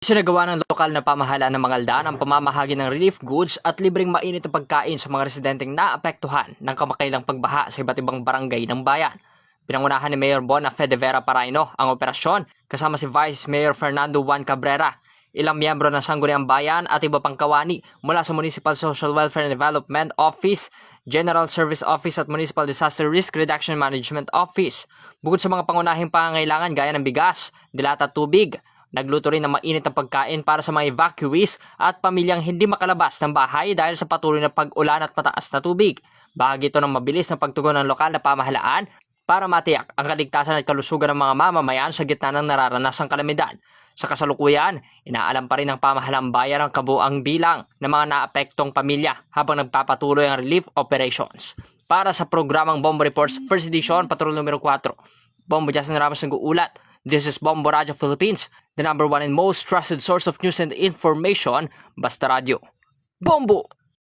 Isinagawa ng lokal na pamahalaan ng Mangaldan ang pamamahagi ng relief goods at libreng mainit na pagkain sa mga residenteng naapektuhan ng kamakailang pagbaha sa iba't ibang barangay ng bayan. Pinangunahan ni Mayor Bona Fedevera Paraino ang operasyon kasama si Vice Mayor Fernando Juan Cabrera, ilang miyembro ng Sangguniang Bayan at iba pang kawani mula sa Municipal Social Welfare and Development Office, General Service Office at Municipal Disaster Risk Reduction Management Office. Bukod sa mga pangunahing pangangailangan gaya ng bigas, dilata at tubig, nagluto rin ng mainit na pagkain para sa mga evacuees at pamilyang hindi makalabas ng bahay dahil sa patuloy na pag-ulan at mataas na tubig. Bahagi ito ng mabilis na pagtugon ng lokal na pamahalaan para matiyak ang kaligtasan at kalusugan ng mga mamamayan sa gitna ng nararanasang kalamidad. Sa kasalukuyan, inaalam pa rin ng pamahalaang bayan ang kabuang bilang ng mga naapektong pamilya habang nagpapatuloy ang relief operations. Para sa programang Bombo Reports First Edition, Patrol numero 4, Bombo Justin Ramos nag-uulat. This is Bombo Radio Philippines, the #1 and most trusted source of news and information, Basta Radio. Bombo!